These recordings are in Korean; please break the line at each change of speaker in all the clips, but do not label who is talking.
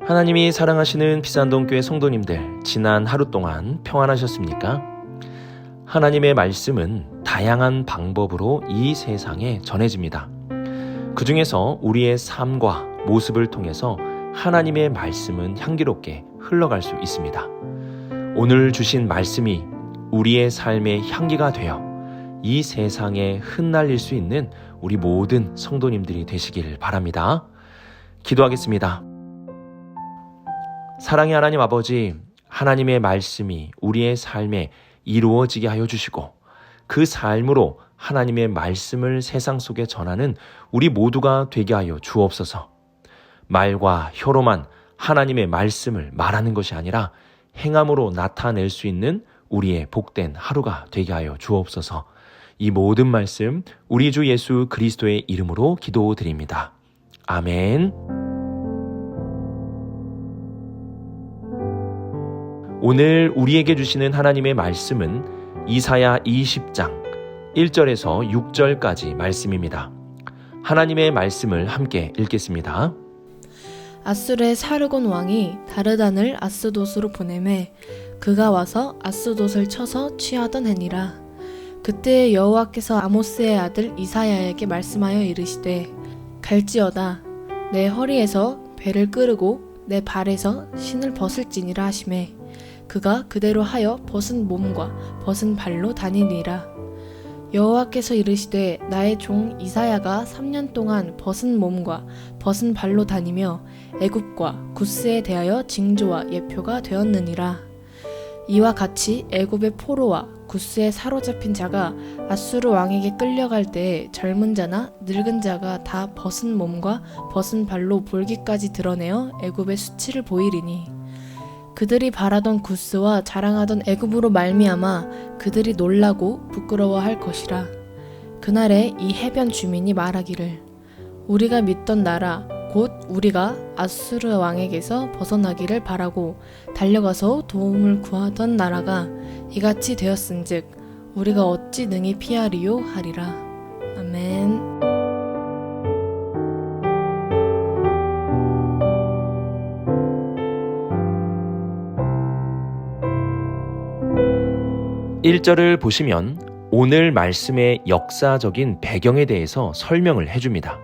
하나님이 사랑하시는 비산동교회 성도님들, 지난 하루 동안 평안하셨습니까? 하나님의 말씀은 다양한 방법으로 이 세상에 전해집니다. 그 중에서 우리의 삶과 모습을 통해서 하나님의 말씀은 향기롭게 흘러갈 수 있습니다. 오늘 주신 말씀이 우리의 삶의 향기가 되어 이 세상에 흩날릴 수 있는 우리 모든 성도님들이 되시길 바랍니다. 기도하겠습니다. 사랑의 하나님 아버지, 하나님의 말씀이 우리의 삶에 이루어지게 하여 주시고 그 삶으로 하나님의 말씀을 세상 속에 전하는 우리 모두가 되게 하여 주옵소서. 말과 혀로만 하나님의 말씀을 말하는 것이 아니라 행함으로 나타낼 수 있는 우리의 복된 하루가 되게 하여 주옵소서. 이 모든 말씀 우리 주 예수 그리스도의 이름으로 기도드립니다. 아멘. 오늘 우리에게 주시는 하나님의 말씀은 이사야 20장 1절에서 6절까지 말씀입니다. 하나님의 말씀을 함께 읽겠습니다.
아수르의 사르곤 왕이 다르단을 아스돗으로 보내매 그가 와서 아스돗을 쳐서 취하던 해니라. 그때 여호와께서 아모스의 아들 이사야에게 말씀하여 이르시되 갈지어다 내 허리에서 배를 끄르고 내 발에서 신을 벗을지니라 하시매 그가 그대로 하여 벗은 몸과 벗은 발로 다니니라. 여호와께서 이르시되 나의 종 이사야가 3년 동안 벗은 몸과 벗은 발로 다니며 애굽과 구스에 대하여 징조와 예표가 되었느니라. 이와 같이 애굽의 포로와 구스에 사로잡힌 자가 아수르 왕에게 끌려갈 때에 젊은 자나 늙은 자가 다 벗은 몸과 벗은 발로 볼기까지 드러내어 애굽의 수치를 보이리니 그들이 바라던 구스와 자랑하던 애굽으로 말미암아 그들이 놀라고 부끄러워할 것이라. 그날에 이 해변 주민이 말하기를 우리가 믿던 나라 곧 우리가 아수르 왕에게서 벗어나기를 바라고 달려가서 도움을 구하던 나라가 이같이 되었은즉 우리가 어찌 능히 피하리요 하리라. 아멘.
(1절을) 보시면 오늘 말씀의 역사적인 배경에 대해서 설명을 해줍니다.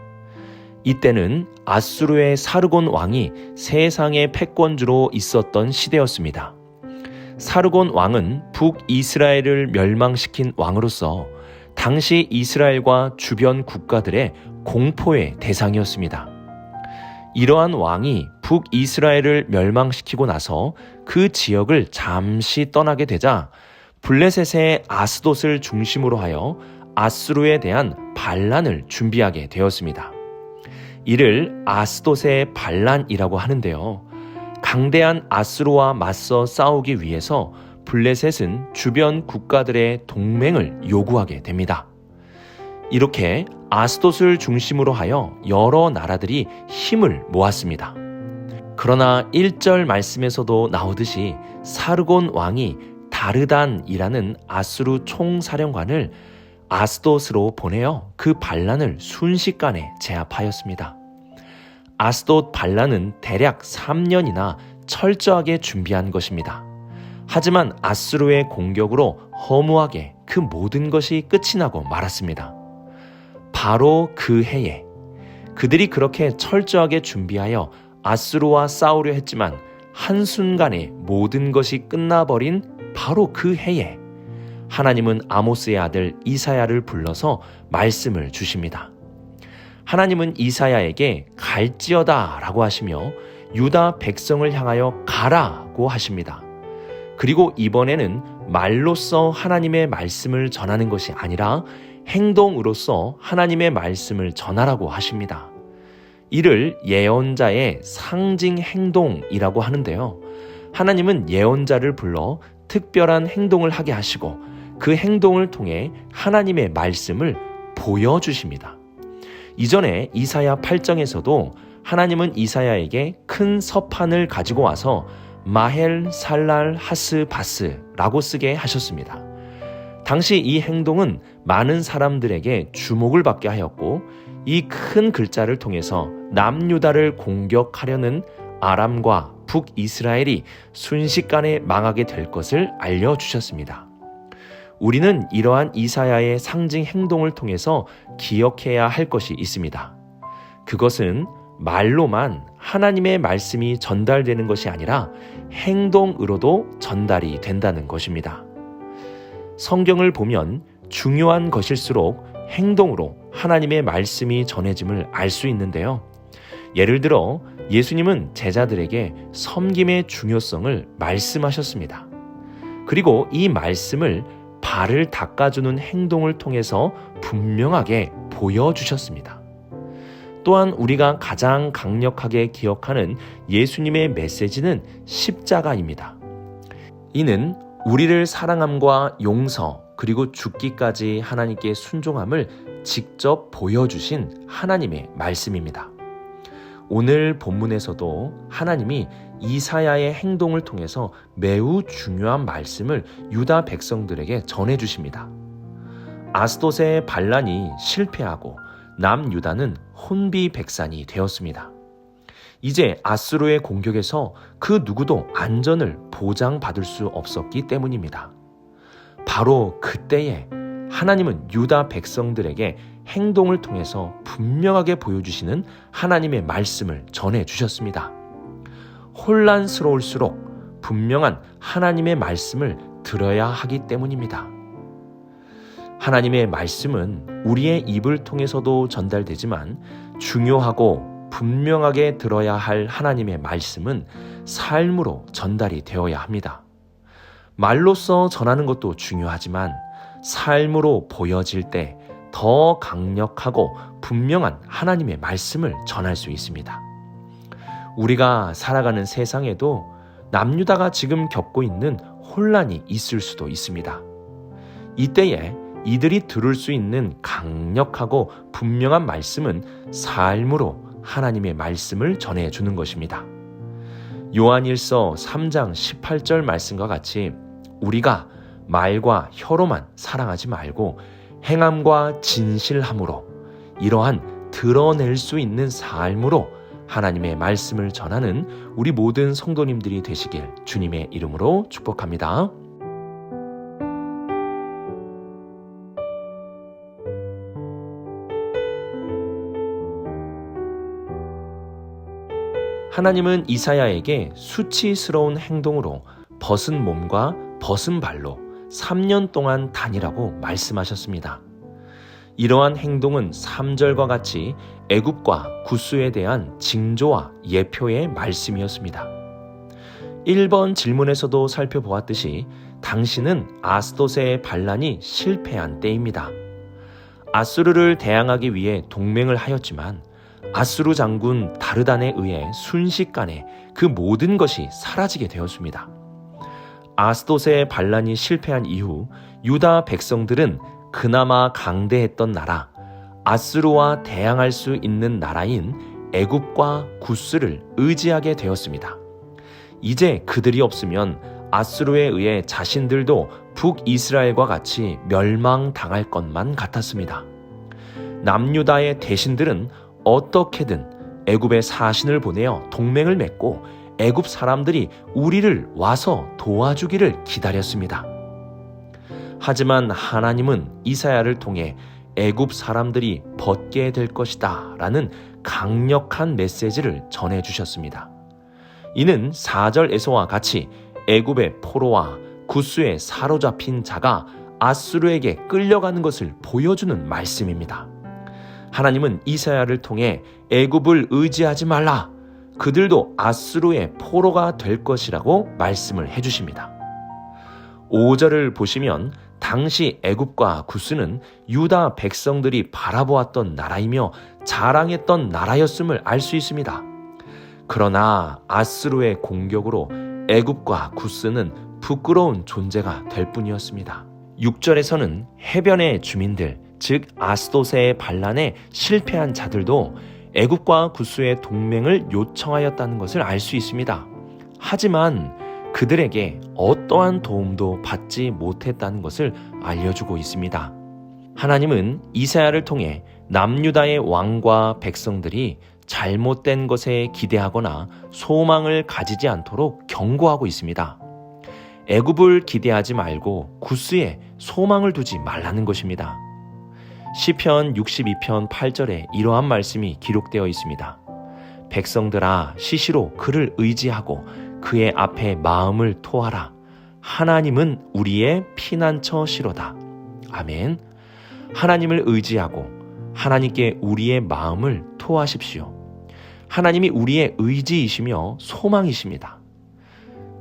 이때는 아수르의 사르곤 왕이 세상의 패권주로 있었던 시대였습니다. 사르곤 왕은 북이스라엘을 멸망시킨 왕으로서 당시 이스라엘과 주변 국가들의 공포의 대상이었습니다. 이러한 왕이 북이스라엘을 멸망시키고 나서 그 지역을 잠시 떠나게 되자 블레셋의 아스돗을 중심으로 하여 아수르에 대한 반란을 준비하게 되었습니다. 이를 아스돗의 반란이라고 하는데요. 강대한 아수르와 맞서 싸우기 위해서 블레셋은 주변 국가들의 동맹을 요구하게 됩니다. 이렇게 아스돗을 중심으로 하여 여러 나라들이 힘을 모았습니다. 그러나 1절 말씀에서도 나오듯이 사르곤 왕이 다르단이라는 아수르 총사령관을 아스돗으로 보내어 그 반란을 순식간에 제압하였습니다. 아스돗 반란은 대략 3년이나 철저하게 준비한 것입니다. 하지만 아수르의 공격으로 허무하게 그 모든 것이 끝이 나고 말았습니다. 바로 그 해에 그들이 그렇게 철저하게 준비하여 아수르와 싸우려 했지만 한순간에 모든 것이 끝나버린 바로 그 해에 하나님은 아모스의 아들 이사야를 불러서 말씀을 주십니다. 하나님은 이사야에게 갈지어다 라고 하시며 유다 백성을 향하여 가라고 하십니다. 그리고 이번에는 말로써 하나님의 말씀을 전하는 것이 아니라 행동으로써 하나님의 말씀을 전하라고 하십니다. 이를 예언자의 상징 행동이라고 하는데요. 하나님은 예언자를 불러 특별한 행동을 하게 하시고 그 행동을 통해 하나님의 말씀을 보여주십니다. 이전에 이사야 8장에서도 하나님은 이사야에게 큰 서판을 가지고 와서 마헬 살랄 하스 바스라고 쓰게 하셨습니다. 당시 이 행동은 많은 사람들에게 주목을 받게 하였고 이 큰 글자를 통해서 남유다를 공격하려는 아람과 북이스라엘이 순식간에 망하게 될 것을 알려주셨습니다. 우리는 이러한 이사야의 상징 행동을 통해서 기억해야 할 것이 있습니다. 그것은 말로만 하나님의 말씀이 전달되는 것이 아니라 행동으로도 전달이 된다는 것입니다. 성경을 보면 중요한 것일수록 행동으로 하나님의 말씀이 전해짐을 알 수 있는데요. 예를 들어 예수님은 제자들에게 섬김의 중요성을 말씀하셨습니다. 그리고 이 말씀을 발을 닦아주는 행동을 통해서 분명하게 보여주셨습니다. 또한 우리가 가장 강력하게 기억하는 예수님의 메시지는 십자가입니다. 이는 우리를 사랑함과 용서 그리고 죽기까지 하나님께 순종함을 직접 보여주신 하나님의 말씀입니다. 오늘 본문에서도 하나님이 이사야의 행동을 통해서 매우 중요한 말씀을 유다 백성들에게 전해주십니다. 아스돗의 반란이 실패하고 남유다는 혼비백산이 되었습니다. 이제 아수르의 공격에서 그 누구도 안전을 보장받을 수 없었기 때문입니다. 바로 그때에 하나님은 유다 백성들에게 행동을 통해서 분명하게 보여주시는 하나님의 말씀을 전해주셨습니다. 혼란스러울수록 분명한 하나님의 말씀을 들어야 하기 때문입니다. 하나님의 말씀은 우리의 입을 통해서도 전달되지만 중요하고 분명하게 들어야 할 하나님의 말씀은 삶으로 전달이 되어야 합니다. 말로써 전하는 것도 중요하지만 삶으로 보여질 때 더 강력하고 분명한 하나님의 말씀을 전할 수 있습니다. 우리가 살아가는 세상에도 남유다가 지금 겪고 있는 혼란이 있을 수도 있습니다. 이때에 이들이 들을 수 있는 강력하고 분명한 말씀은 삶으로 하나님의 말씀을 전해주는 것입니다. 요한일서 3장 18절 말씀과 같이 우리가 말과 혀로만 사랑하지 말고 행함과 진실함으로 이러한 드러낼 수 있는 삶으로 하나님의 말씀을 전하는 우리 모든 성도님들이 되시길 주님의 이름으로 축복합니다. 하나님은 이사야에게 수치스러운 행동으로 벗은 몸과 벗은 발로 3년 동안 다니라고 말씀하셨습니다. 이러한 행동은 3절과 같이 애굽과 구스에 대한 징조와 예표의 말씀이었습니다. 1번 질문에서도 살펴보았듯이 당시는 아스돗의 반란이 실패한 때입니다. 아수르를 대항하기 위해 동맹을 하였지만 아수르 장군 다르단에 의해 순식간에 그 모든 것이 사라지게 되었습니다. 아스돗의 반란이 실패한 이후 유다 백성들은 그나마 강대했던 나라, 아수르와 대항할 수 있는 나라인 애굽과 구스를 의지하게 되었습니다. 이제 그들이 없으면 아수르에 의해 자신들도 북이스라엘과 같이 멸망당할 것만 같았습니다. 남유다의 대신들은 어떻게든 애굽의 사신을 보내어 동맹을 맺고 애굽 사람들이 우리를 와서 도와주기를 기다렸습니다. 하지만 하나님은 이사야를 통해 애굽 사람들이 벗게 될 것이다 라는 강력한 메시지를 전해주셨습니다. 이는 4절에서와 같이 애굽의 포로와 구스에 사로잡힌 자가 아수르에게 끌려가는 것을 보여주는 말씀입니다. 하나님은 이사야를 통해 애굽을 의지하지 말라, 그들도 아수르의 포로가 될 것이라고 말씀을 해주십니다. 5절을 보시면 당시 애굽과 구스는 유다 백성들이 바라보았던 나라이며 자랑했던 나라였음을 알 수 있습니다. 그러나 아수르의 공격으로 애굽과 구스는 부끄러운 존재가 될 뿐이었습니다. 6절에서는 해변의 주민들, 즉 아스돗의 반란에 실패한 자들도 애굽과 구스의 동맹을 요청하였다는 것을 알 수 있습니다. 하지만 그들에게 어떠한 도움도 받지 못했다는 것을 알려주고 있습니다. 하나님은 이사야를 통해 남유다의 왕과 백성들이 잘못된 것에 기대하거나 소망을 가지지 않도록 경고하고 있습니다. 애굽을 기대하지 말고 구스에 소망을 두지 말라는 것입니다. 시편 62편 8절에 이러한 말씀이 기록되어 있습니다. 백성들아, 시시로 그를 의지하고 그의 앞에 마음을 토하라. 하나님은 우리의 피난처시로다. 아멘. 하나님을 의지하고 하나님께 우리의 마음을 토하십시오. 하나님이 우리의 의지이시며 소망이십니다.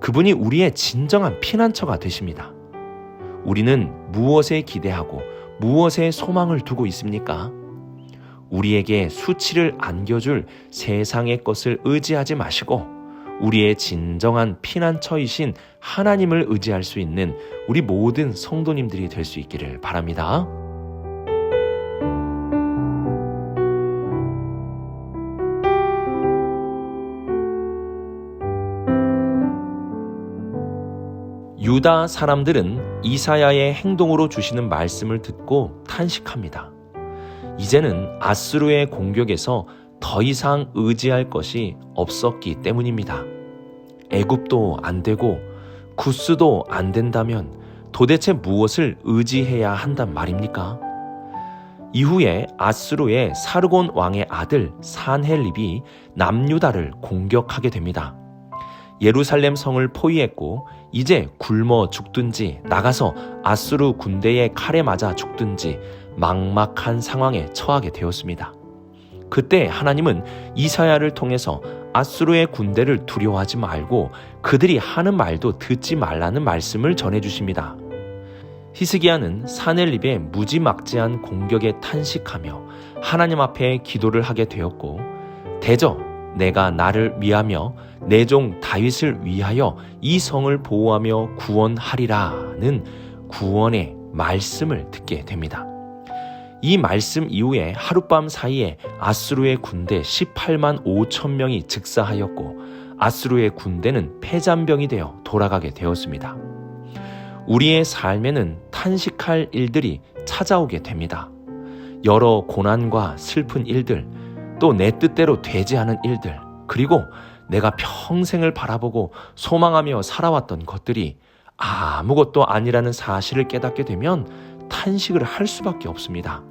그분이 우리의 진정한 피난처가 되십니다. 우리는 무엇에 기대하고 무엇에 소망을 두고 있습니까? 우리에게 수치를 안겨줄 세상의 것을 의지하지 마시고 우리의 진정한 피난처이신 하나님을 의지할 수 있는 우리 모든 성도님들이 될 수 있기를 바랍니다. 유다 사람들은 이사야의 행동으로 주시는 말씀을 듣고 탄식합니다. 이제는 아수르의 공격에서 더 이상 의지할 것이 없었기 때문입니다. 애굽도 안 되고 구스도 안 된다면 도대체 무엇을 의지해야 한단 말입니까? 이후에 아수르의 사르곤 왕의 아들 산헬립이 남유다를 공격하게 됩니다. 예루살렘 성을 포위했고 이제 굶어 죽든지 나가서 아수르 군대의 칼에 맞아 죽든지 막막한 상황에 처하게 되었습니다. 그때 하나님은 이사야를 통해서 아수르의 군대를 두려워하지 말고 그들이 하는 말도 듣지 말라는 말씀을 전해주십니다. 히스기야는 산헬립의 무지막지한 공격에 탄식하며 하나님 앞에 기도를 하게 되었고, 대저 내가 나를 위하며 내 종 다윗을 위하여 이 성을 보호하며 구원하리라는 구원의 말씀을 듣게 됩니다. 이 말씀 이후에 하룻밤 사이에 아수르의 군대 18만 5천 명이 즉사하였고 아수르의 군대는 패잔병이 되어 돌아가게 되었습니다. 우리의 삶에는 탄식할 일들이 찾아오게 됩니다. 여러 고난과 슬픈 일들, 또 내 뜻대로 되지 않은 일들, 그리고 내가 평생을 바라보고 소망하며 살아왔던 것들이 아무것도 아니라는 사실을 깨닫게 되면 탄식을 할 수밖에 없습니다.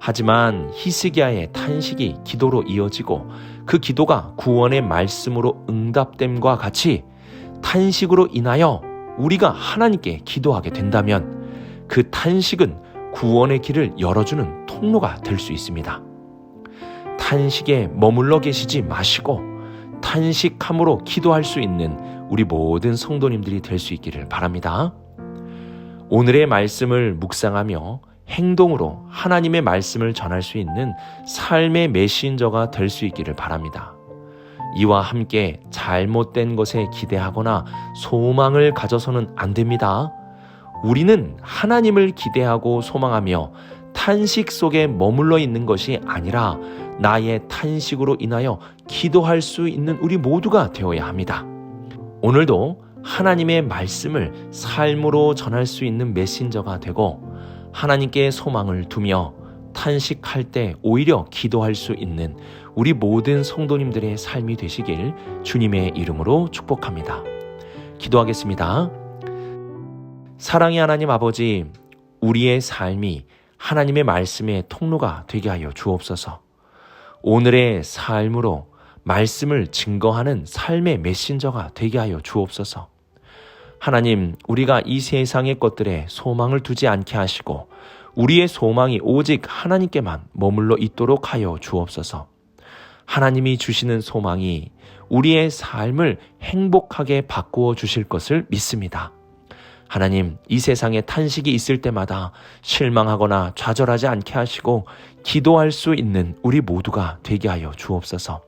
하지만 히스기야의 탄식이 기도로 이어지고 그 기도가 구원의 말씀으로 응답됨과 같이 탄식으로 인하여 우리가 하나님께 기도하게 된다면 그 탄식은 구원의 길을 열어주는 통로가 될 수 있습니다. 탄식에 머물러 계시지 마시고 탄식함으로 기도할 수 있는 우리 모든 성도님들이 될 수 있기를 바랍니다. 오늘의 말씀을 묵상하며 행동으로 하나님의 말씀을 전할 수 있는 삶의 메신저가 될 수 있기를 바랍니다. 이와 함께 잘못된 것에 기대하거나 소망을 가져서는 안 됩니다. 우리는 하나님을 기대하고 소망하며 탄식 속에 머물러 있는 것이 아니라 나의 탄식으로 인하여 기도할 수 있는 우리 모두가 되어야 합니다. 오늘도 하나님의 말씀을 삶으로 전할 수 있는 메신저가 되고 하나님께 소망을 두며 탄식할 때 오히려 기도할 수 있는 우리 모든 성도님들의 삶이 되시길 주님의 이름으로 축복합니다. 기도하겠습니다. 사랑의 하나님 아버지, 우리의 삶이 하나님의 말씀의 통로가 되게 하여 주옵소서. 오늘의 삶으로 말씀을 증거하는 삶의 메신저가 되게 하여 주옵소서. 하나님, 우리가 이 세상의 것들에 소망을 두지 않게 하시고 우리의 소망이 오직 하나님께만 머물러 있도록 하여 주옵소서. 하나님이 주시는 소망이 우리의 삶을 행복하게 바꾸어 주실 것을 믿습니다. 하나님, 이 세상에 탄식이 있을 때마다 실망하거나 좌절하지 않게 하시고 기도할 수 있는 우리 모두가 되게 하여 주옵소서.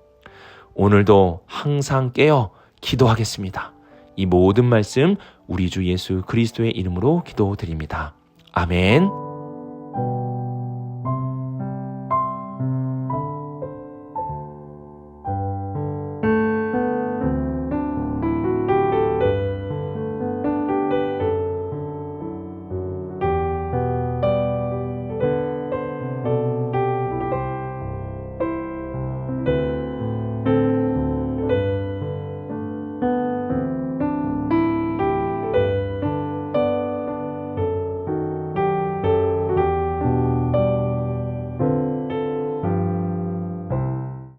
오늘도 항상 깨어 기도하겠습니다. 이 모든 말씀 우리 주 예수 그리스도의 이름으로 기도드립니다. 아멘.